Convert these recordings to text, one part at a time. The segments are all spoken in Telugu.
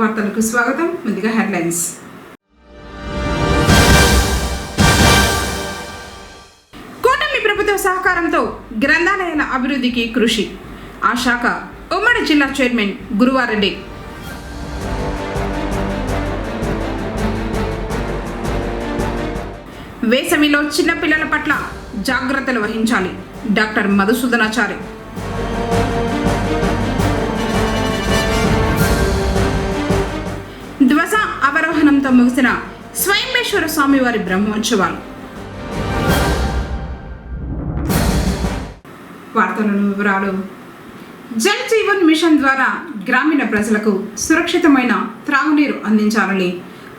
వార్తలకు స్వాగతం. ముందుగా హెడ్లైన్స్. కూటమి ప్రభుత్వ సహకారంతో గ్రంథాలయాల అభివృద్ధికి కృషి. ఆ శాఖ ఉమ్మడి జిల్లా చైర్మన్ గురువారెడ్డి. వేసవిలో చిన్నపిల్లల పట్ల జాగ్రత్తలు వహించాలి. డాక్టర్ మధుసూదనాచారి. ధ్వజ అవరోహణంతో ముగిసిన స్వయంబేశ్వర స్వామివారి బ్రహ్మోత్సవాలు. వార్తలను వివరాలు. జల్ జీవన్ మిషన్ ద్వారా గ్రామీణ ప్రజలకు సురక్షితమైన త్రాగునీరు అందించాలని,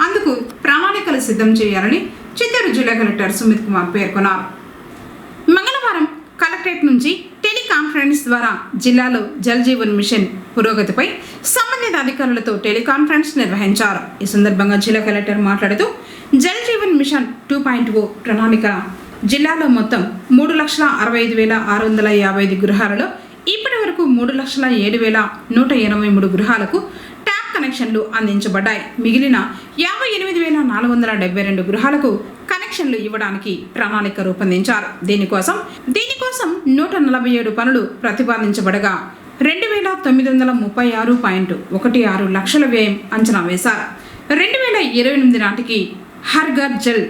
అందుకు ప్రణాళికలు సిద్ధం చేయాలని చిత్తూరు జిల్లా కలెక్టర్ సుమిత్ కుమార్ పేర్కొన్నారు. మంగళవారం కలెక్టరేట్ నుంచి టెలికాన్ఫరెన్స్ ద్వారా జిల్లాలో జల్ జీవన్ మిషన్ పురోగతిపై సంబంధిత అధికారులతో టెలికాన్ఫరెన్స్ నిర్వహించారు. ఈ సందర్భంగా జిల్లా కలెక్టర్ మాట్లాడుతూ జల్ జీవన్ మిషన్ 2.0 ప్రణాళిక జిల్లాలో మొత్తం 3,65,655 గృహాలలో ఇప్పటి వరకు 3,07,183 గృహాలకు ట్యాప్ కనెక్షన్లు అందించబడ్డాయి. మిగిలిన 58,472 గృహాలకు కనెక్షన్లు ఇవ్వడానికి ప్రణాళిక రూపొందించారు. దీనికోసం 147 పనులు ప్రతిపాదించబడగా 2,936.16 లక్షల వ్యయం అంచనా వేశారు. 2028 నాటికి హర్ ఘర్ జల్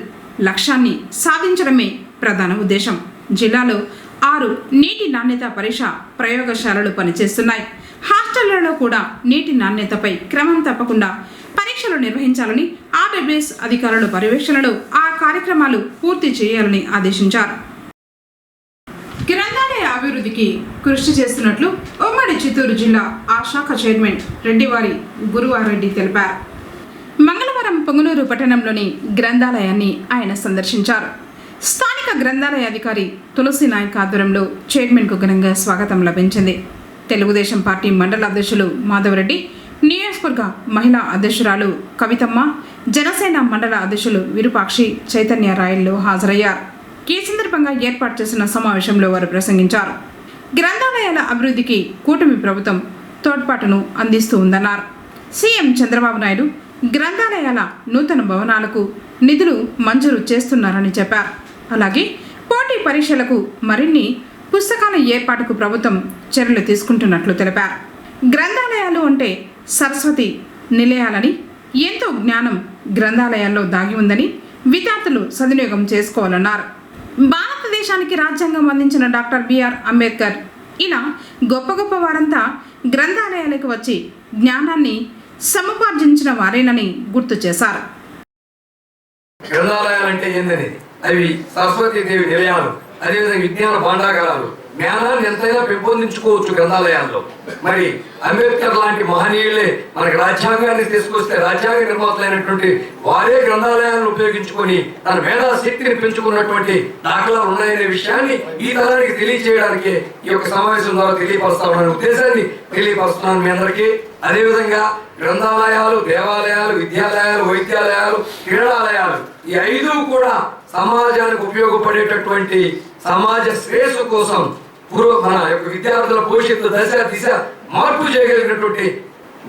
లక్ష్యాన్ని సాధించడమే ప్రధాన ఉద్దేశం. జిల్లాలో 6 నీటి నాణ్యత పరీక్ష ప్రయోగశాలలు పనిచేస్తున్నాయి. హాస్టళ్లలో కూడా నీటి నాణ్యతపై క్రమం తప్పకుండా పరీక్షలు నిర్వహించాలని, ఆర్డబ్ల్యూఎస్ అధికారుల పర్యవేక్షణలో ఆ కార్యక్రమాలు పూర్తి చేయాలని ఆదేశించారు. గ్రంథాలయ అభివృద్ధికి కృషి చేస్తున్నట్లు ఉమ్మడి చిత్తూరు జిల్లా ఆ శాఖ చైర్మన్ రెడ్డివారి గురువారెడ్డి తెలిపారు. మంగళవారం పొంగునూరు పట్టణంలోని గ్రంథాలయాన్ని ఆయన సందర్శించారు. స్థానిక గ్రంథాలయ అధికారి తులసి నాయక్ ఆధ్వర్యంలో చైర్మన్కు ఘనంగా స్వాగతం లభించింది. తెలుగుదేశం పార్టీ మండల అధ్యక్షులు మాధవరెడ్డి, నియోజకవర్గ మహిళా అధ్యక్షురాలు కవితమ్మ, జనసేన మండల అధ్యక్షులు విరూపాక్షి, చైతన్య రాయలు హాజరయ్యారు. ఈ సందర్భంగా ఏర్పాటు చేసిన సమావేశంలో వారు ప్రసంగించారు. గ్రంథాలయాల అభివృద్ధికి కూటమి ప్రభుత్వం తోడ్పాటును అందిస్తూ ఉందన్నారు. సీఎం చంద్రబాబు నాయుడు గ్రంథాలయాల నూతన భవనాలకు నిధులు మంజూరు చేస్తున్నారని చెప్పారు. అలాగే పోటీ పరీక్షలకు మరిన్ని పుస్తకాల ఏర్పాటుకు ప్రభుత్వం చర్యలు తీసుకుంటున్నట్లు తెలిపారు. గ్రంథాలయాలు అంటే సరస్వతి నిలయాలని, ఎంతో జ్ఞానం గ్రంథాలయాల్లో దాగి ఉందని విద్యార్థులు సద్వినియోగం చేసుకోవాలన్నారు. భారతదేశానికి రాజ్యాంగం అందించిన డాక్టర్ బిఆర్ అంబేద్కర్ ఇలా గొప్ప గొప్ప వారంతా గ్రంథాలయాలకు వచ్చి జ్ఞానాన్ని సముపార్జించిన వారేనని గుర్తు చేశారు. గ్రంథాలయాలు అంటే ఏంటనేది అవి సరస్వతీదేవి నిలయాలు, అదేవిధంగా విజ్ఞాన భాండాగారాలు, జ్ఞానాన్ని ఎంతైనా పెంపొందించుకోవచ్చు గ్రంథాలయాల్లో. మరి అంబేద్కర్ లాంటి మహనీయులే మనకి రాజ్యాంగాన్ని తీసుకొస్తే రాజ్యాంగ నిర్మాతలైనటువంటి వారే గ్రంథాలయాలను ఉపయోగించుకొని తన మేధా శక్తిని పెంచుకున్నటువంటి దాఖలాలు ఉన్నాయనే విషయాన్ని ఈ తరానికి తెలియజేయడానికి ఈ యొక్క సమావేశం ద్వారా తెలియపరుస్తామనే ఉద్దేశాన్ని తెలియపరుస్తున్నాను మీ అందరికీ. అదేవిధంగా గ్రంథాలయాలు, దేవాలయాలు, విద్యాలయాలు, వైద్యాలయాలు, క్రీడాలయాలు ఈ 5 కూడా సమాజానికి ఉపయోగపడేటటువంటి సమాజ శ్రేయస్సు కోసం మన యొక్క విద్యార్థుల భవిష్యత్తు దశ దిశ మార్పు చేయగలిగినటువంటి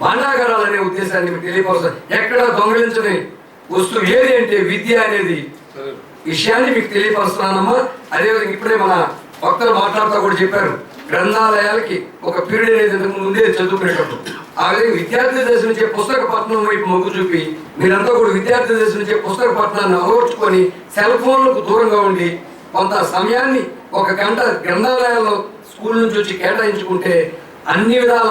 భాండాగారాలనే ఉద్దేశాన్ని మీకు తెలియపరుస్తాను. ఎక్కడ దొంగలించని వస్తువు ఏది అంటే విద్య అనేది విషయాన్ని మీకు తెలియపరుస్తున్నానమ్మా. అదేవిధంగా ఇప్పుడే మన భక్తులు మాట్లాడుతూ కూడా చెప్పారు, గ్రంథాలయాలకి ఒక పీరియడ్ అనేది ముందే చదువుకునేటప్పుడు ఆ విధంగా విద్యార్థి దశ నుంచే పుస్తక పఠనం వైపు మొగ్గు చూపి మీరంతా కూడా విద్యార్థి దశ నుంచే పుస్తక పఠనాన్ని అలవర్చుకొని సెల్ ఫోన్లకు దూరంగా ఉండి కొంత సమయాన్ని 1 గంట గ్రంథాలయాల్లో స్కూల్ నుంచి వచ్చి కేటాయించుకుంటే అన్ని విధాల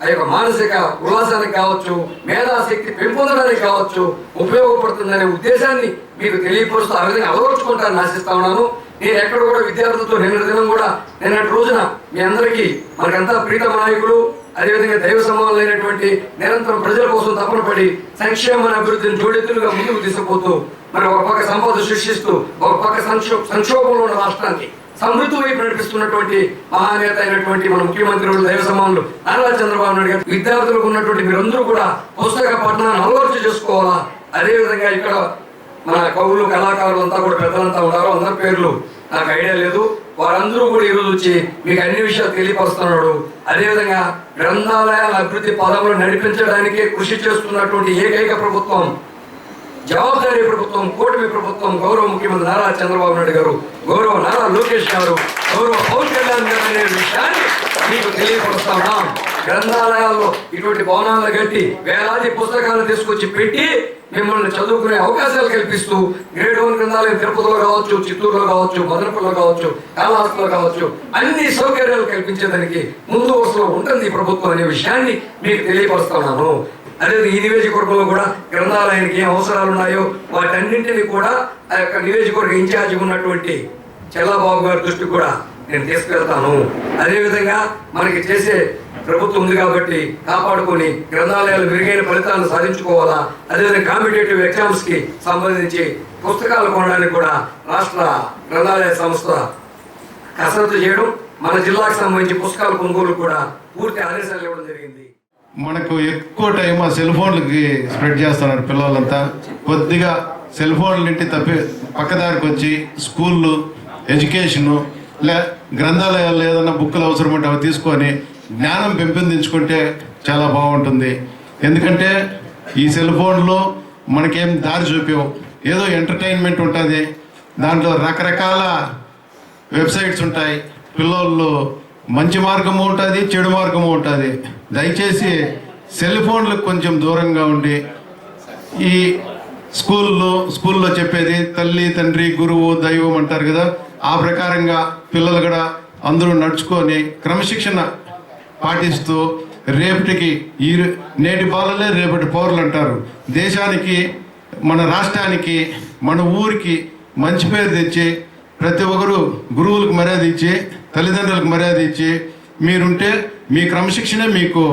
ఆ యొక్క మానసిక ఉల్లాసానికి కావచ్చు, మేధాశక్తి పెంపొందడానికి కావచ్చు ఉపయోగపడుతుందనే ఉద్దేశాన్ని మీకు తెలియపరుస్తూ ఆ విధంగా అలవర్చుకుంటారని ఆశిస్తా ఉన్నాను. నేను ఎక్కడ కూడా విద్యార్థులతో నిన్నటి రోజున మీ అందరికీ మనకంతా ప్రీతమ నాయకులు, అదేవిధంగా దైవ సమానులైనటువంటి నిరంతరం ప్రజల కోసం తపన పడి సంక్షేమ అభివృద్ధిని జోడెత్తులుగా ముందుకు తీసుకుపోతూ మరి ఒక పక్క సంపద సృష్టిస్తూ ఒక పక్క సంక్షోభంలో ఉన్న రాష్ట్రానికి సమృద్ధి వైపు నడిపిస్తున్నటువంటి మహానేత అయినటువంటి మన ముఖ్యమంత్రి దైవ సమానులు నారా చంద్రబాబు నాయుడు గారు విద్యార్థులకు ఉన్నటువంటి మీరందరూ కూడా పుస్తక పఠనాన్ని అలవాటు చేసుకోవాలా. అదేవిధంగా ఇక్కడ మన కవులు, కళాకారులు అంతా కూడా పెద్దలంతా ఉన్నారు. అందరి పేర్లు నాకు ఐడియా లేదు. వారందరూ కూడా ఈరోజు వచ్చి మీకు అన్ని విషయాలు తెలియపరుస్తున్నాడు. అదేవిధంగా గ్రంథాలయాల అభివృద్ధి పదంలో నడిపించడానికి కృషి చేస్తున్నటువంటి ఏకైక ప్రభుత్వం, జవాబుదారీ ప్రభుత్వం, కూటమి ప్రభుత్వం, గౌరవ ముఖ్యమంత్రి నారా చంద్రబాబు నాయుడు గారు, గౌరవ నారా లోకేష్ గారు, గౌరవ పవన్ కళ్యాణ్ గారు అనే విషయాన్ని మీకు తెలియపరుస్తా ఉన్నాం. గ్రంథాలయాల్లో ఇటువంటి భవనాలను కట్టి వేలాది పుస్తకాలు తీసుకొచ్చి పెట్టి మిమ్మల్ని చదువుకునే అవకాశాలు కల్పిస్తూ గ్రేడ్ 1 గ్రంథాలయం తిరుపతిలో కావచ్చు, చిత్తూరులో కావచ్చు, మదనపల్లిలో కావచ్చు, కాళహస్తిలో కావచ్చు, అన్ని సౌకర్యాలు కల్పించేదానికి ముందు వరుసలో ఉంటుంది ఈ ప్రభుత్వం అనే విషయాన్ని మీకు తెలియపరుస్తున్నాను. అదే ఈ నియోజకవర్గంలో కూడా గ్రంథాలయానికి ఏం అవసరాలు ఉన్నాయో వాటన్నింటినీ కూడా ఆ యొక్క నియోజకవర్గ ఇన్ఛార్జి ఉన్నటువంటి చల్లాబాబు గారి దృష్టికి కూడా నేను తీసుకెళ్తాను. అదేవిధంగా మనకి చేసే ప్రభుత్వం ఉంది కాబట్టి కాపాడుకొని గ్రంథాలయాలు మెరుగైన ఫలితాలను సాధించుకోవాలా. అదేవిధంగా కాంపిటేటివ్ ఎగ్జామ్స్ కి సంబంధించి పుస్తకాలు కొనడానికి కూడా రాష్ట్ర గ్రంథాలయ సంస్థ కసరత్తు చేయడం, మన జిల్లాకు సంబంధించి పుస్తకాల కొనుగోలు కూడా పూర్తి ఆదేశాలు ఇవ్వడం జరిగింది. మనకు ఎక్కువ టైం ఆ సెల్ ఫోన్లకి స్ప్రెడ్ చేస్తున్నారు పిల్లలంతా. కొద్దిగా సెల్ ఫోన్లు ఇంటి తప్పి పక్కదారికి వచ్చి స్కూళ్ళు, ఎడ్యుకేషను, గ్రంథాలయాల్లో ఏదైనా బుక్కులు అవసరం ఉంటే అవి తీసుకొని జ్ఞానం పెంపొందించుకుంటే చాలా బాగుంటుంది. ఎందుకంటే ఈ సెల్ ఫోన్లో మనకేం దారి చూపావు, ఏదో ఎంటర్టైన్మెంట్ ఉంటుంది, దాంట్లో రకరకాల వెబ్సైట్స్ ఉంటాయి. పిల్లలు మంచి మార్గము ఉంటుంది, చెడు మార్గము ఉంటుంది. దయచేసి సెల్ ఫోన్లకు కొంచెం దూరంగా ఉండి ఈ స్కూల్లో చెప్పేది తల్లి, తండ్రి, గురువు, దైవం అంటారు కదా, ఆ ప్రకారంగా పిల్లలు కూడా అందరూ నడుచుకొని క్రమశిక్షణ పాటిస్తూ రేపటికి నేటి బాలలే రేపటి పౌరులు అంటారు. దేశానికి, మన రాష్ట్రానికి, మన ఊరికి మంచి పేరు తెచ్చి ప్రతి ఒక్కరు గురువులకు మర్యాద ఇచ్చి, తల్లిదండ్రులకు మర్యాద ఇచ్చి మీరుంటే మీ క్రమశిక్షణే మీకు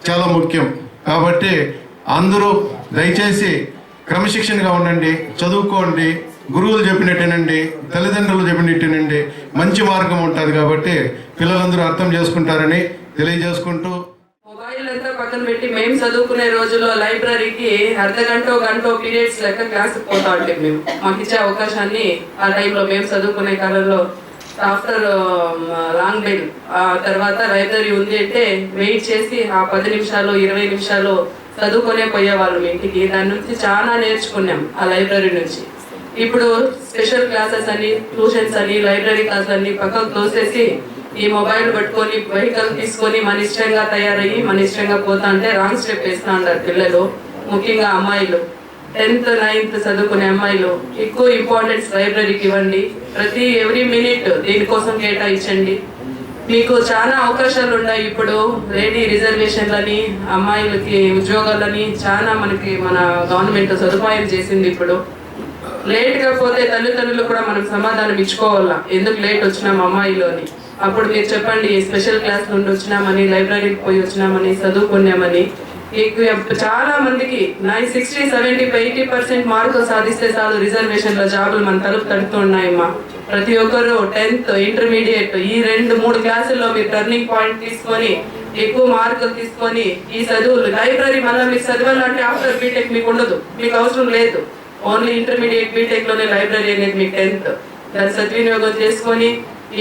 చాలా ముఖ్యం. కాబట్టి అందరూ దయచేసి క్రమశిక్షణగా ఉండండి, చదువుకోండి, గురువులు చెప్పినట్టేనండి, తల్లిదండ్రులు చెప్పినట్టేనండి. మంచి మార్గం ఉంటుంది కాబట్టి పిల్లలందరూ అర్థం చేసుకుంటారని తెలియజేసుకుంటూ, మొబైల్ అంతా పక్కన పెట్టి మేము చదువుకునే రోజుల్లో లైబ్రరీకి అర్ధగంట గంట పీరియడ్స్ లెక్క క్లాస్ పోతా ఉంటే మేము మాకు ఇచ్చే అవకాశాన్ని ఆ టైంలో మేము చదువుకునే కాలంలో ఆఫ్టర్ లాంగ్ బెల్ ఆ తర్వాత లైబ్రరీ ఉంది అంటే వెయిట్ చేసి ఆ 10 నిమిషాలు 20 నిమిషాలు చదువుకునే పోయేవాళ్ళం ఇంటికి. దాని నుంచి చాలా నేర్చుకున్నాం ఆ లైబ్రరీ నుంచి. ఇప్పుడు స్పెషల్ క్లాసెస్ అని, ట్యూషన్స్ అని, లైబ్రరీ క్లాసెస్ అని పక్కకు తోసేసి ఈ మొబైల్ పట్టుకొని వెహికల్ తీసుకొని మన ఇష్టంగా తయారయ్యి మన ఇష్టంగా పోతా అంటే రాంగ్ స్టెప్ వేస్తూ ఉంటారు పిల్లలు. ముఖ్యంగా అమ్మాయిలు 10th 9th చదువుకునే అమ్మాయిలు ఎక్కువ ఇంపార్టెన్స్ లైబ్రరీకి ఇవ్వండి. ఎవ్రీ మినిట్ దీనికోసం కేటాయించండి. మీకు చాలా అవకాశాలు ఉన్నాయి. ఇప్పుడు లేడీ రిజర్వేషన్లని, అమ్మాయిలకి ఉద్యోగాలని చాలా మనకి మన గవర్నమెంట్ సదుపాయం చేసింది. ఇప్పుడు లేట్గా పోతే తల్లిదండ్రులు కూడా మనం సమాధానం ఇచ్చుకోవాలా, ఎందుకు లేట్ వచ్చినాం అమ్మాయిలు అని. అప్పుడు మీరు చెప్పండి, స్పెషల్ క్లాస్ నుండి వచ్చినామని, లైబ్రరీకి పోయి వచ్చినామని, చదువుకున్నామని. చాలా మందికి 60, 70, 80% మార్కులు సాధిస్తే చాలు రిజర్వేషన్ల జాబులు మన తలుపు తడుతూ ఉన్నాయమ్మా. ప్రతి ఒక్కరు 10th, ఇంటర్మీడియట్ ఈ 2-3 క్లాసుల్లో మీరు టర్నింగ్ పాయింట్ తీసుకొని ఎక్కువ మార్కులు తీసుకొని ఈ చదువులు లైబ్రరీ మళ్ళీ మీరు చదవాలంటే ఆఫ్టర్ బీటెక్ మీకు ఉండదు, మీకు అవసరం లేదు. ఓన్లీ ఇంటర్మీడియట్ బీటెక్ లోనే లైబ్రరీ అనేది మీకు 10th. దాన్ని సద్వినియోగం చేసుకొని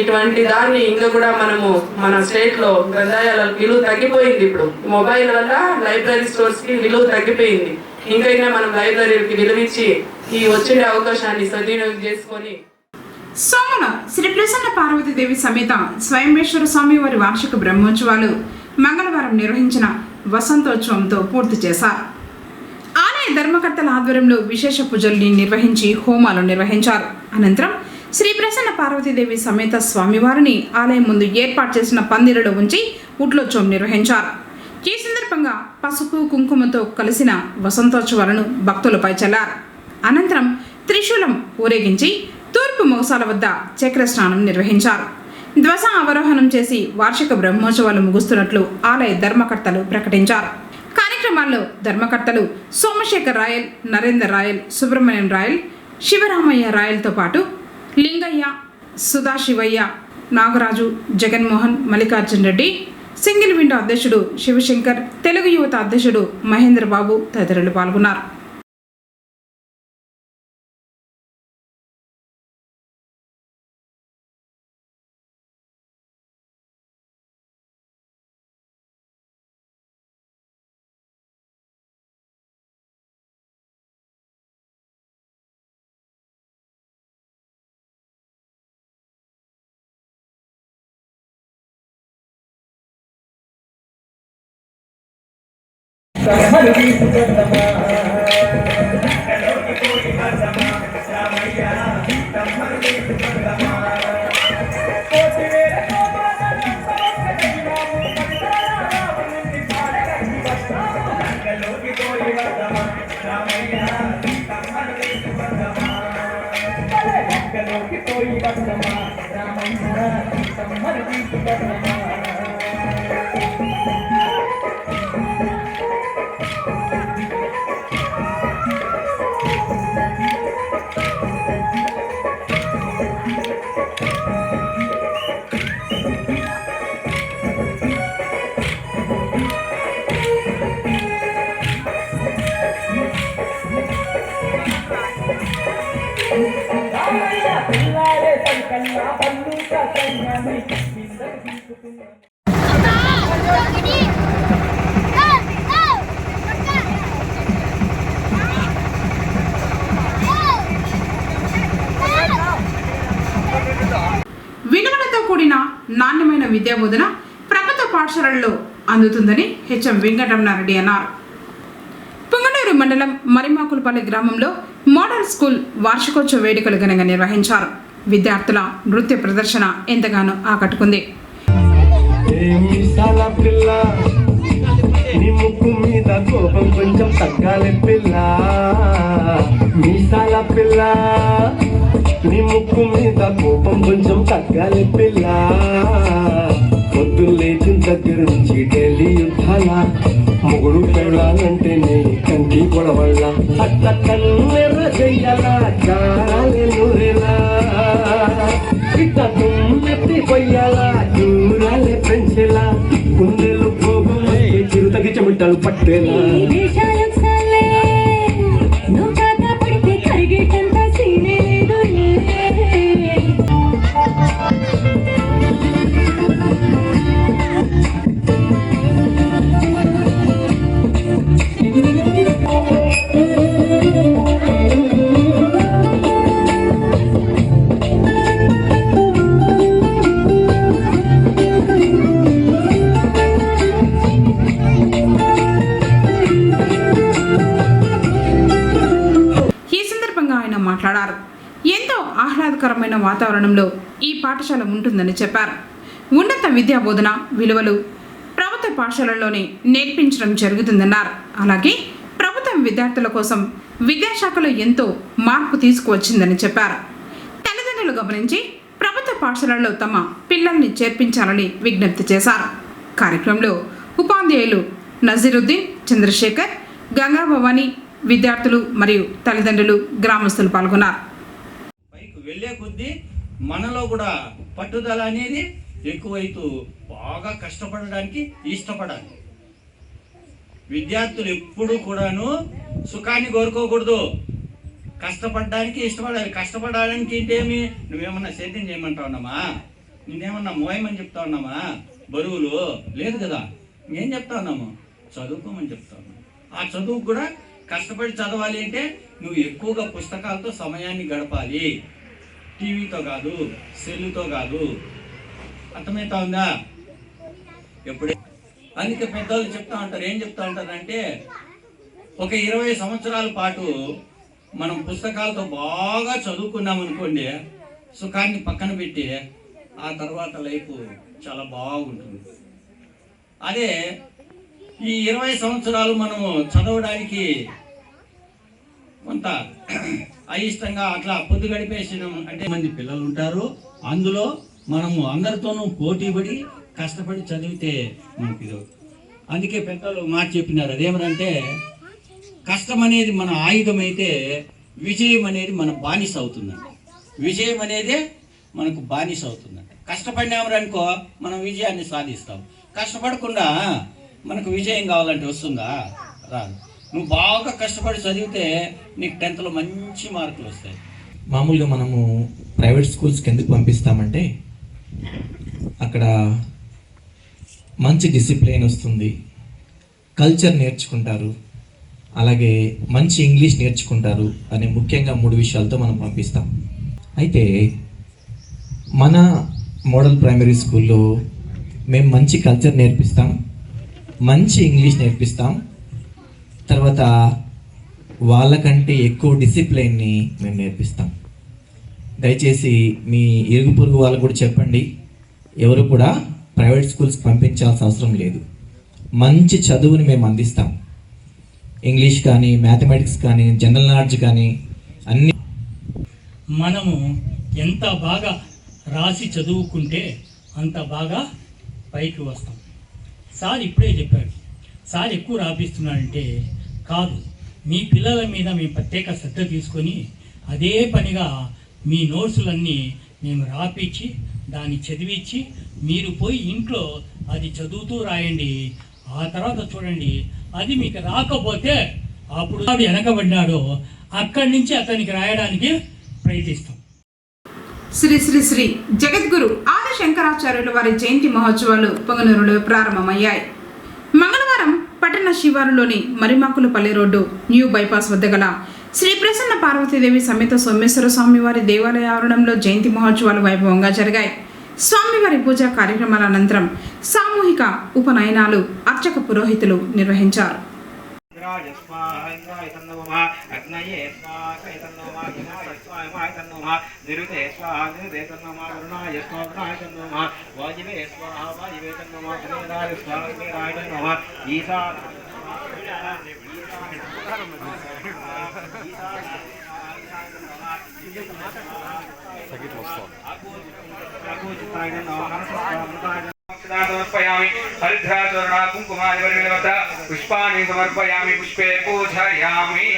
ఇటువంటి దాన్ని ఇంకా కూడా మనము మన స్టేట్ లో గ్రంథాలయాల విలువ తగ్గిపోయింది. ఇప్పుడు మొబైల్ వల్ల లైబ్రరీ స్టోర్స్ కి విలువ తగ్గిపోయింది. ఇంకైనా మనం లైబ్రరీకి విలువిచ్చి ఈ వచ్చిన అవకాశాన్ని సద్వినియోగం చేసుకొని సోమన శ్రీ ప్రసన్న పార్వతీదేవి సమేత స్వయంభేశ్వర స్వామి వారి వార్షిక బ్రహ్మోత్సవాలు మంగళవారం నిర్వహించిన వసంతోత్సవంతో పూర్తి చేశారు. ఆలయ ధర్మకర్తల ఆధ్వర్యంలో విశేష పూజల్ని నిర్వహించి హోమాలు నిర్వహించారు. అనంతరం శ్రీ ప్రసన్న పార్వతీదేవి సమేత స్వామివారిని ఆలయం ముందు ఏర్పాటు చేసిన పందిరిలో ఉంచి ఉట్లోత్సవం నిర్వహించారు. ఈ సందర్భంగా పసుపు కుంకుమతో కలిసిన వసంతోత్సవాలను భక్తులపై చల్లారు. అనంతరం త్రిశూలం ఊరేగించి తూర్పు మొగసాల వద్ద చక్ర స్నానం నిర్వహించారు. ధ్వజ అవరోహణం చేసి వార్షిక బ్రహ్మోత్సవాలు ముగుస్తున్నట్లు ఆలయ ధర్మకర్తలు ప్రకటించారు. కార్యక్రమాల్లో ధర్మకర్తలు సోమశేఖర్ రాయల్, నరేందర్ రాయల్, సుబ్రహ్మణ్యం రాయల్, శివరామయ్య రాయల్తో పాటు లింగయ్య, సుధాశివయ్య, నాగరాజు, జగన్మోహన్, మల్లికార్జున్ రెడ్డి, సింగిల్ విండో అధ్యక్షుడు శివశంకర్, తెలుగు యువత అధ్యక్షుడు మహేంద్రబాబు తదితరులు పాల్గొన్నారు. విలువలతో కూడిన నాణ్యమైన విద్యా బోధన ప్రభుత్వ పాఠశాలల్లో అందుతుందని హెచ్ఎం వెంకటరమణారెడ్డి అన్నారు. పుంగనూరు మండలం మరిమాకులపల్లి గ్రామంలో మోడల్ స్కూల్ వార్షికోత్సవ వేడుకలు ఘనంగా నిర్వహించారు. విద్యార్థుల నృత్య ప్రదర్శన ఎంతగానో ఆకట్టుకుంది. నీ ముక్కు మీద కోపం కొంచెం తగ్గాలి పిల్ల. పొద్దున్న లేచిన దగ్గర నుంచి ఢిల్లీ యుద్ధాల మొగుడు పెళ్ళాలంటే నీ కంటి గొడవళ్ళ అట్ట కన్నెర్ర చెయ్యాలా చాలే నూరేలా ఇట్ట దుమ్మెత్తి పొయ్యాలా దూరాలే పెంచేలా కుందెలు పోగు చిరుతకి చెమటలు పట్టేలా. మాట్లాడారు. ఎంతో ఆహ్లాదకరమైన వాతావరణంలో ఈ పాఠశాల ఉంటుందని చెప్పారు. ఉన్నత విద్యా బోధన విలువలు ప్రభుత్వ పాఠశాలల్లోనే నేర్పించడం జరుగుతుందన్నారు. అలాగే ప్రభుత్వం విద్యార్థుల కోసం విద్యాశాఖలో ఎంతో మార్పు తీసుకువచ్చిందని చెప్పారు. తల్లిదండ్రులు గమనించి ప్రభుత్వ పాఠశాలల్లో తమ పిల్లల్ని చేర్పించాలని విజ్ఞప్తి చేశారు. కార్యక్రమంలో ఉపాధ్యాయులు నజీరుద్దీన్, చంద్రశేఖర్, గంగా భవాని, విద్యార్థులు మరియు తల్లిదండ్రులు, గ్రామస్తులు పాల్గొన్నారు. పైకి వెళ్ళే కొద్దీ మనలో కూడా పట్టుదల అనేది ఎక్కువైతూ బాగా కష్టపడడానికి ఇష్టపడాలి. విద్యార్థులు ఎప్పుడు కూడాను సుఖాన్ని కోరుకోకూడదు, కష్టపడడానికి ఇష్టపడాలి. కష్టపడడానికి ఏంటేమి, నువ్వేమన్నా సేద్యం చేయమంటా ఉన్నామా, నేనేమన్నా మోయమని చెప్తా ఉన్నామా, బరువులు లేదు కదా, ఏం చెప్తా ఉన్నాము, చదువుకోమని చెప్తా ఉన్నాము. ఆ చదువు కూడా కష్టపడి చదవాలి అంటే నువ్వు ఎక్కువగా పుస్తకాలతో సమయాన్ని గడపాలి, టీవీతో కాదు, సెల్లుతో కాదు. అర్థమవుతా ఉందా? ఎప్పుడే అందుకే పెద్దవాళ్ళు చెప్తా ఉంటారు, ఏం చెప్తా ఉంటారంటే ఒక 20 సంవత్సరాల పాటు మనం పుస్తకాలతో బాగా చదువుకున్నాం అనుకోండి, సుఖాన్ని పక్కన పెట్టి ఆ తర్వాత లైఫ్ చాలా బాగుంటుంది. అదే ఈ 20 సంవత్సరాలు మనము చదవడానికి కొంత అయిష్టంగా అట్లా పొద్దు గడిపేసినాం అంటే మంది పిల్లలు ఉంటారు. అందులో మనము అందరితోనూ పోటీపడి కష్టపడి చదివితే మనకి ఇది. అందుకే పెద్దలు మాట చెప్పినారు, అదేమనంటే కష్టం అనేది మన ఆయుధం అయితే విజయం అనేది మన బానిస అవుతుందంట. విజయం అనేది మనకు బానిస అవుతుందంట. కష్టపడినామనుకో మనం విజయాన్ని సాధిస్తాం. కష్టపడకుండా మనకు విజయం కావాలంటే వస్తుందా? రాదు. నువ్వు బాగా కష్టపడి చదివితే నీకు 10th లో మంచి మార్కులు వస్తాయి. మామూలుగా మనము ప్రైవేట్ స్కూల్స్కి ఎందుకు పంపిస్తామంటే అక్కడ మంచి డిసిప్లిన్ వస్తుంది, కల్చర్ నేర్చుకుంటారు, అలాగే మంచి ఇంగ్లీష్ నేర్చుకుంటారు అనే ముఖ్యంగా 3 విషయాలతో మనం పంపిస్తాం. అయితే మన మోడల్ ప్రైమరీ స్కూల్లో మేము మంచి కల్చర్ నేర్పిస్తాం, మంచి ఇంగ్లీష్ నేర్పిస్తాం, తర్వాత వాళ్ళకంటే ఎక్కువ డిసిప్లైన్ని మేము నేర్పిస్తాం. దయచేసి మీ ఇరుగు పొరుగు వాళ్ళకు కూడా చెప్పండి, ఎవరు కూడా ప్రైవేట్ స్కూల్స్కి పంపించాల్సిన అవసరం లేదు. మంచి చదువుని మేము అందిస్తాం. ఇంగ్లీష్ కానీ, మ్యాథమెటిక్స్ కానీ, జనరల్ నాలెడ్జ్ కానీ అన్ని మనము ఎంత బాగా రాసి చదువుకుంటే అంత బాగా పైకి వస్తాం. సార్ ఇప్పుడే చెప్పాడు, సార్ ఎక్కువ రాపిస్తున్నాడంటే కాదు, మీ పిల్లల మీద మేము ప్రత్యేక శ్రద్ధ తీసుకొని అదే పనిగా మీ నోట్సులన్నీ మేము రాపిచ్చి దాన్ని చదివించి మీరు పోయి ఇంట్లో అది చదువుతూ రాయండి. ఆ తర్వాత చూడండి, అది మీకు రాకపోతే అప్పుడు వెనకబడినాడో అక్కడి నుంచి అతనికి రాయడానికి ప్రయత్నిస్తాం. శ్రీ శ్రీ శ్రీ జగద్గురు ఆది శంకరాచార్యుల వారి జయంతి మహోత్సవాలు పొంగనూరులో ప్రారంభమయ్యాయి. మంగళవారం పట్టణ శివారులోని మరిమాకులపల్లి రోడ్డు న్యూ బైపాస్ వద్ద గల శ్రీ ప్రసన్న పార్వతీదేవి సమేత సోమేశ్వర స్వామివారి దేవాలయ ఆవరణంలో జయంతి మహోత్సవాలు వైభవంగా జరిగాయి. స్వామివారి పూజా కార్యక్రమాల అనంతరం సామూహిక ఉపనయనాలు అర్చక పురోహితులు నిర్వహించారు. हरिद्राचरणा कुंकुमादिवत पुष्पाणि समर्पयामि पुष्पे पूजयामि.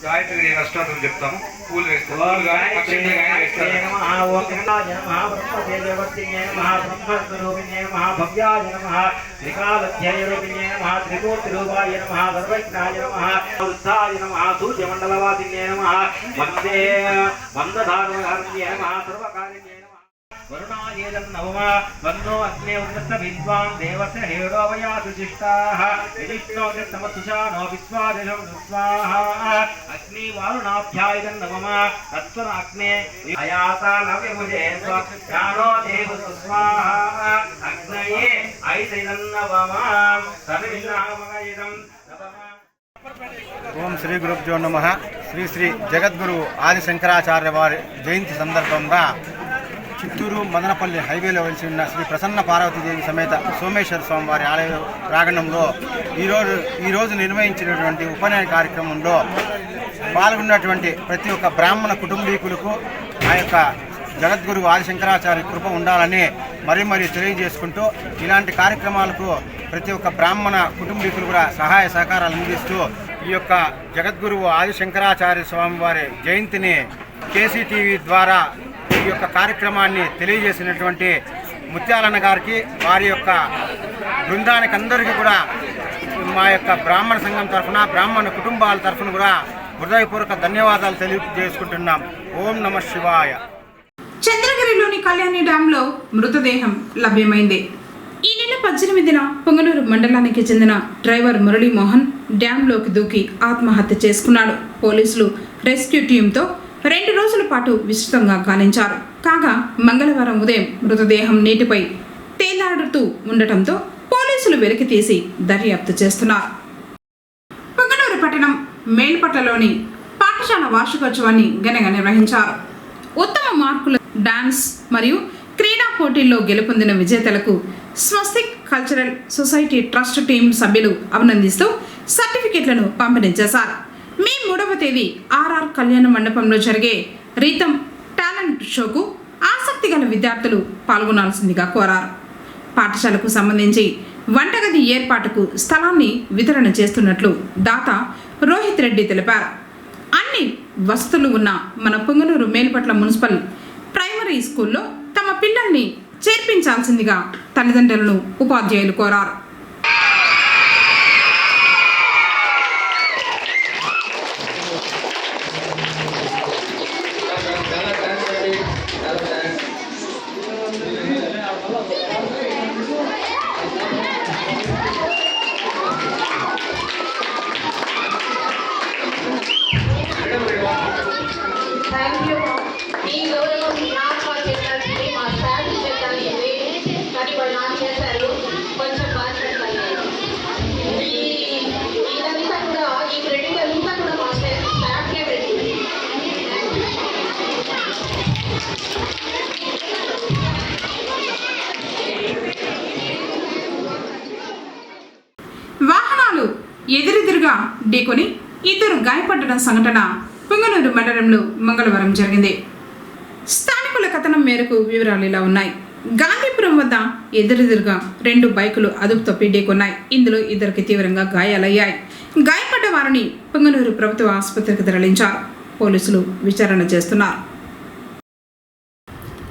गायत्री अष्टोत्तरं చెప్తాము. పూలు వేస్తాము. పూలు గాని అక్షంతలు గాని వేస్తాము. నమః ఓం గణాయ నమః బ్రహ్మదేవవర్తినే నమః బ్రహ్మస్వరూపిణే నమః భవ్యాయ నమః త్రికాలధ్యాయరూపిణే నమః త్రిమూర్తిరూపాయ నమః సర్వజ్ఞాయ నమః వృద్ధాయ నమః సూర్యమండలవాసినే నమః వందే వందధారణ నమః సర్వకార్యే वरुणायेदं नवमा वन्नो अग्ने उन्नत विद्वान् देवस्य हेरोवयातु शिष्टाः यदिष्णो तमतुषानो विश्वादिशं स्वाहा अग्नि वारुणाभ्यायदं नवमा तत्त्वन अग्ने अयाता नव्यमुजे ज्ञानो देवस्तु स्वाहा अग्नये ऐतैनं नवमा तमिन्नामगयदं नवमा. ఓం శ్రీ గురుభ్యో నమః. శ్రీ శ్రీ జగద్గురు ఆది శంకరాచార్య వారి జయంతి సందర్భంగా చిత్తూరు మదనపల్లి హైవేలో వెలిసి ఉన్న శ్రీ ప్రసన్న పార్వతీదేవి సమేత సోమేశ్వర స్వామి వారి ఆలయ ప్రాంగణంలో ఈరోజు నిర్వహించినటువంటి ఉపనయన కార్యక్రమంలో పాల్గొన్నటువంటి ప్రతి ఒక్క బ్రాహ్మణ కుటుంబీకులకు ఆ యొక్క జగద్గురు ఆది శంకరాచార్య కృప ఉండాలని మరీ తెలియజేసుకుంటూ ఇలాంటి కార్యక్రమాలకు ప్రతి ఒక్క బ్రాహ్మణ కుటుంబీకులు కూడా సహాయ సహకారాలు అందిస్తూ ఈ యొక్క జగద్గురువు ఆది శంకరాచార్య స్వామి వారి జయంతిని కేసీటీవీ ద్వారా ఈ యొక్క కార్యక్రమాన్ని తెలియజేసినటువంటి ముత్యాలన్న గారికి, వారి యొక్క బృందానికి అందరికీ కూడా మా యొక్క బ్రాహ్మణ సంఘం తరఫున, బ్రాహ్మణ కుటుంబాల తరఫున కూడా హృదయపూర్వక ధన్యవాదాలు తెలియజేసుకుంటున్నాం. ఓం నమ శివాయ. చంద్రగిరిలోని కళ్యాణి డ్యాంలో మృతదేహం లభ్యమైంది. ఈ నెల 18న పొంగనూరు మండలానికి చెందిన డ్రైవర్ మురళీమోహన్ డ్యాంలోకి దూకి ఆత్మహత్య చేసుకున్నాడు. పోలీసులు రెస్క్యూ టీంతో 2 రోజుల పాటు విస్తృతంగా గాలించారు. కాగా మంగళవారం ఉదయం మృతదేహం నీటిపై తేలాడుతూ ఉండటంతో పోలీసులు వెలికి తీసి దర్యాప్తు చేస్తున్నారు. పొంగనూరు పట్టణం మేల్పట్లలోని పాఠశాల వార్షికోత్సవాన్ని ఘనంగా నిర్వహించారు. ఉత్తమ మార్కుల డాన్స్ మరియు క్రీడా పోటీల్లో గెలుపొందిన విజేతలకు స్వస్తిక్ కల్చరల్ సొసైటీ ట్రస్ట్ టీం సభ్యులు అభినందిస్తూ సర్టిఫికెట్లను పంపిణీ చేశారు. మే 3వ తేదీ ఆర్ఆర్ కళ్యాణ మండపంలో జరిగే రీతం టాలెంట్ షోకు ఆసక్తి గల విద్యార్థులు పాల్గొనాల్సిందిగా కోరారు. పాఠశాలకు సంబంధించి వంటగది ఏర్పాటుకు స్థలాన్ని వితరణ చేస్తున్నట్లు దాత రోహిత్ రెడ్డి తెలిపారు. అన్ని వసతులు ఉన్న మన పొంగనూరు మేల్పట్ల మున్సిపల్ ప్రైమరీ స్కూల్లో తమ పిల్లల్ని చేర్పించాల్సిందిగా తల్లిదండ్రులను ఉపాధ్యాయులు కోరారు. Thank you. ఢీకొని ఇద్దరు గాయపడ్డ సంఘటన పుంగనూరు మండలంలో మంగళవారం జరిగింది. స్థానికుల కథనం మేరకు వివరాలు ఇలా ఉన్నాయి. గాంధీపురం వద్ద ఎదురెదురుగా 2 బైకులు అదుపు తప్పి ఢీకొన్నాయి. ఇందులో ఇద్దరికి తీవ్రంగా గాయాలయ్యాయి. గాయపడ్డ వారిని పుంగనూరు ప్రభుత్వ ఆసుపత్రికి తరలించారు. పోలీసులు విచారణ చేస్తున్నారు.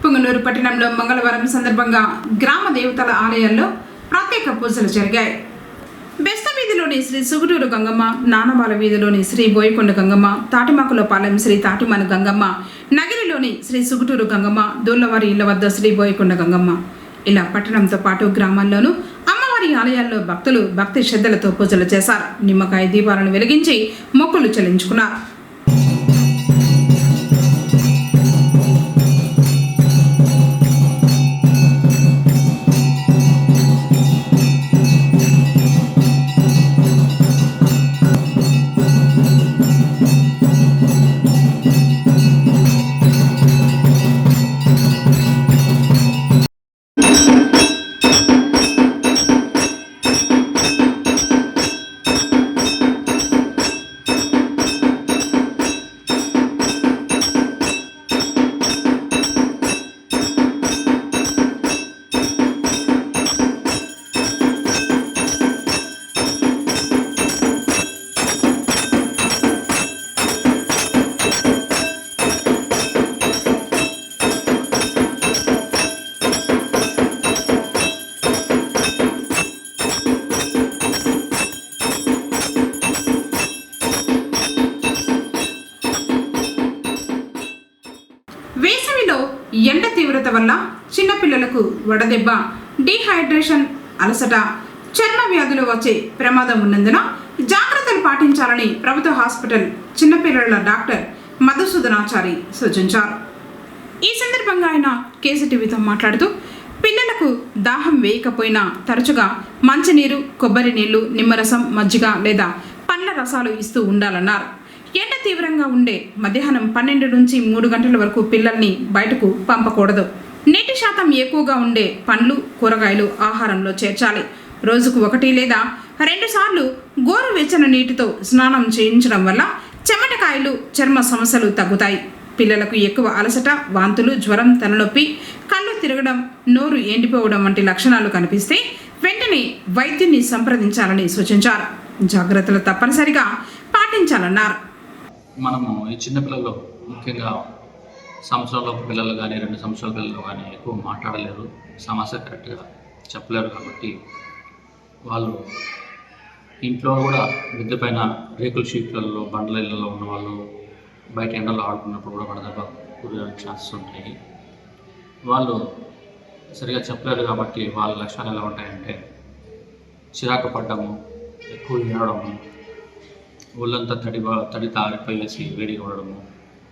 పుంగనూరు పట్టణంలో మంగళవారం సందర్భంగా గ్రామ దేవతల ఆలయాల్లో ప్రత్యేక పూజలు జరిగాయి. బెస్త వీధిలోని శ్రీ సుగుటూరు గంగమ్మ, నానబాల వీధిలోని శ్రీ బోయకొండ గంగమ్మ, తాటిమాకులపాలెం శ్రీ తాటిమన గంగమ్మ, నగిరిలోని శ్రీ సుగుటూరు గంగమ్మ, దూళ్లవారి ఇళ్ల వద్ద శ్రీ బోయకొండ గంగమ్మ, ఇలా పట్టణంతో పాటు గ్రామాల్లోనూ అమ్మవారి ఆలయాల్లో భక్తులు భక్తి శ్రద్ధలతో పూజలు చేశారు. నిమ్మకాయ దీపాలను వెలిగించి మొక్కులు చెల్లించుకున్నారు. వేసవిలో ఎండ తీవ్రత వల్ల చిన్నపిల్లలకు వడదెబ్బ, డీహైడ్రేషన్, అలసట, చర్మ వ్యాధులు వచ్చే ప్రమాదం ఉన్నందున జాగ్రత్తలు పాటించాలని ప్రభుత్వ హాస్పిటల్ చిన్నపిల్లల డాక్టర్ మధుసూదనాచారి సూచించారు. ఈ సందర్భంగా ఆయన కేసీటీవీతో మాట్లాడుతూ పిల్లలకు దాహం వేయకపోయినా తరచుగా మంచినీరు, కొబ్బరి నీళ్లు, నిమ్మరసం, మజ్జిగ లేదా పండ్ల రసాలు ఇస్తూ ఉండాలన్నారు. ఎండ తీవ్రంగా ఉండే మధ్యాహ్నం 12 నుంచి 3 గంటల వరకు పిల్లల్ని బయటకు పంపకూడదు. నీటి శాతం ఎక్కువగా ఉండే పండ్లు, కూరగాయలు ఆహారంలో చేర్చాలి. రోజుకు 1 లేదా 2 సార్లు గోరువెచ్చని నీటితో స్నానం చేయించడం వల్ల చెమటకాయలు, చర్మ సమస్యలు తగ్గుతాయి. పిల్లలకు ఎక్కువ అలసట, వాంతులు, జ్వరం, తలనొప్పి, కళ్ళు తిరగడం, నోరు ఎండిపోవడం వంటి లక్షణాలు కనిపిస్తే వెంటనే వైద్యుని సంప్రదించాలని సూచించారు. జాగ్రత్తలు తప్పనిసరిగా పాటించాలన్నారు. మనము ఈ చిన్నపిల్లలు ముఖ్యంగా సంవత్సరంలోపు పిల్లలు కానీ 2 సంవత్సరాల పిల్లలు కానీ ఎక్కువ మాట్లాడలేరు, సమస్య కరెక్ట్గా చెప్పలేరు. కాబట్టి వాళ్ళు ఇంట్లో కూడా మిద్దె పైన రేకుల షీట్లలో, బండ్ల ఇళ్ళలో ఉన్న వాళ్ళు బయట ఎండలో ఆడుకున్నప్పుడు కూడా వడదెబ్బ గురయ్యే ఛాన్సెస్ ఉంటాయి. వాళ్ళు సరిగా చెప్పలేరు. కాబట్టి వాళ్ళ లక్షణాలు ఎలా ఉంటాయంటే చిరాకు పడ్డము, ఎక్కువ ఏడవడము, ఒళ్ళంతా తడి తారిపోయేసి వేడిగా ఉండడము,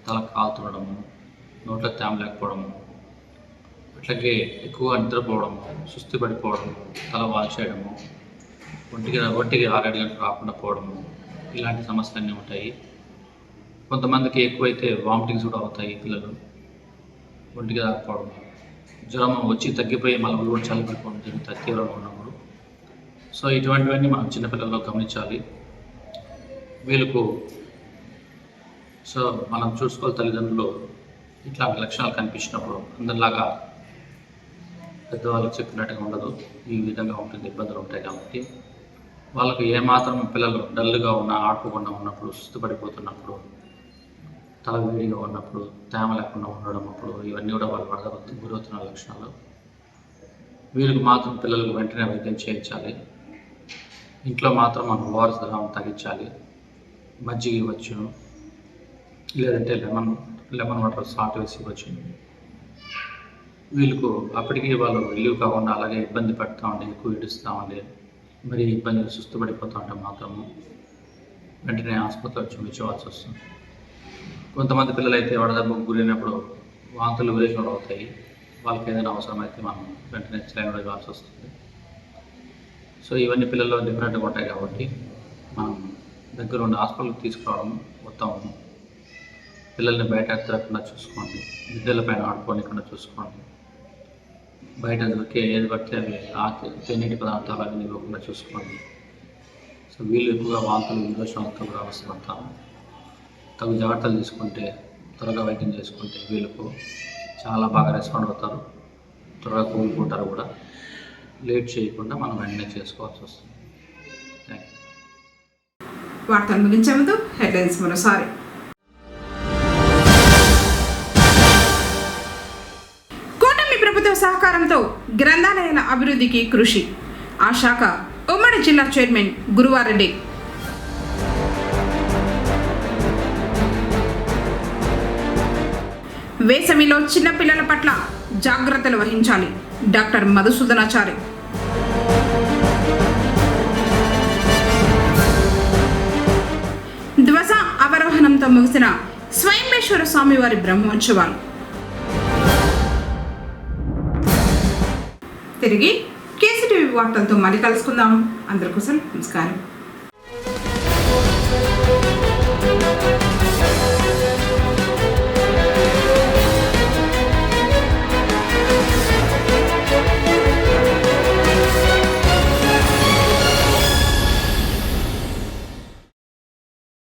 తల కాలుతుండడము, నోట్లో తేమ లేకపోవడము, అట్లాగే ఎక్కువగా నిద్రపోవడము, సుస్థి పడిపోవడము, తల వాల్చేయడము, ఒంటికి 6-7 గంటలు రాకుండా పోవడము, ఇలాంటి సమస్యలన్నీ ఉంటాయి. కొంతమందికి ఎక్కువైతే వామిటింగ్స్ కూడా అవుతాయి. పిల్లలు ఒంటికి రాకపోవడం, జ్వరం వచ్చి తగ్గిపోయి మళ్ళీ కూడా చల్లబడిపోవడం జరుగుతుంది తీవ్రంగా ఉన్నప్పుడు. సో ఇటువంటివన్నీ మనం చిన్నపిల్లల్లో గమనించాలి. వీళ్ళకు మనం చూసుకోవాలి. తల్లిదండ్రులు ఇట్లాంటి లక్షణాలు కనిపించినప్పుడు అందరిలాగా పెద్దవాళ్ళకి చెప్పినట్టుగా ఉండదు, ఈ విధంగా ఉంటుంది, ఇబ్బందులు ఉంటాయి. కాబట్టి వాళ్ళకు ఏమాత్రం పిల్లలు డల్గా ఉన్నా, ఆడుకోకుండా ఉన్నప్పుడు, సుస్థిపడిపోతున్నప్పుడు, తల వేడిగా ఉన్నప్పుడు, తేమ లేకుండా ఉండడం, అప్పుడు ఇవన్నీ కూడా వాళ్ళు వడదెబ్బకు గురవుతున్న లక్షణాలు. వీళ్ళకి మాత్రం పిల్లలకు వెంటనే వైద్యం చేయించాలి. ఇంట్లో మాత్రం మనం ఓఆర్ఎస్ ద్రావణం తగ్గించాలి. మజ్జిగ ఇవ్వచ్చును, లేదంటే లెమన్ వాటర్ సాల్ట్ వేసి ఇవ్వచ్చును. వీళ్ళకు అప్పటికీ వాళ్ళు రిలీవ్ కాకుండా అలాగే ఇబ్బంది పడుతూ ఉండే, ఎక్కువ ఏడుస్తూ ఉండే, మరి ఇబ్బంది సుస్థపడిపోతూ ఉంటే మాత్రము వెంటనే ఆసుపత్రిలో చూపించవలసి వస్తుంది. కొంతమంది పిల్లలు అయితే వడదెబ్బకు గురైనప్పుడు వాంతులు విరేచనలు అవుతాయి. వాళ్ళకి ఏదైనా అవసరమైతే మనం వెంటనే సెలైన్ ఇవ్వాల్సి వస్తుంది. సో ఇవన్నీ పిల్లల్లో డిఫరెంట్గా ఉంటాయి. కాబట్టి మనం దగ్గర ఉండి హాస్పిటల్కి తీసుకురావడం, మొత్తం పిల్లల్ని బయట తిరగకుండా చూసుకోండి, విద్యలపైన ఆడుకోనికుండా చూసుకోండి, బయట దొరికే ఏది పడితే అవి తేనీటి పదార్థాలు అవి ఇవ్వకుండా చూసుకోండి. సో వీళ్ళు ఎక్కువగా వాంతులు విరోచనాలతో కూడా అవస్థపడతారు. తగు జాగ్రత్తలు తీసుకుంటే, త్వరగా వైద్యం చేసుకుంటే వీళ్ళకు చాలా బాగా రెస్పాండ్ అవుతారు, త్వరగా కోలుకుంటారు కూడా. లేట్ చేయకుండా మనం వెంటనే చేసుకోవాల్సి వస్తుంది. Thank you. వార్తలు ముగించే ముందు హెడ్లైన్స్ మరోసారి. కూటమి ప్రభుత్వ సహకారంతో గ్రంథాలయాల అభివృద్ధికి కృషి. ఆ శాఖ ఉమ్మడి జిల్లా చైర్మన్ గురువారెడ్డి. వేసవిలో చిన్నపిల్లల పట్ల జాగ్రత్తలు వహించాలి. డాక్టర్ మధుసూదనాచారి. ధ్వజ అవరోహణంతో ముగిసిన స్వయంబేశ్వర స్వామివారి బ్రహ్మోత్సవాలు. తిరిగి కేసీటీవీ వార్తలతో మళ్ళీ కలుసుకుందాం. అందరికోసం నమస్కారం.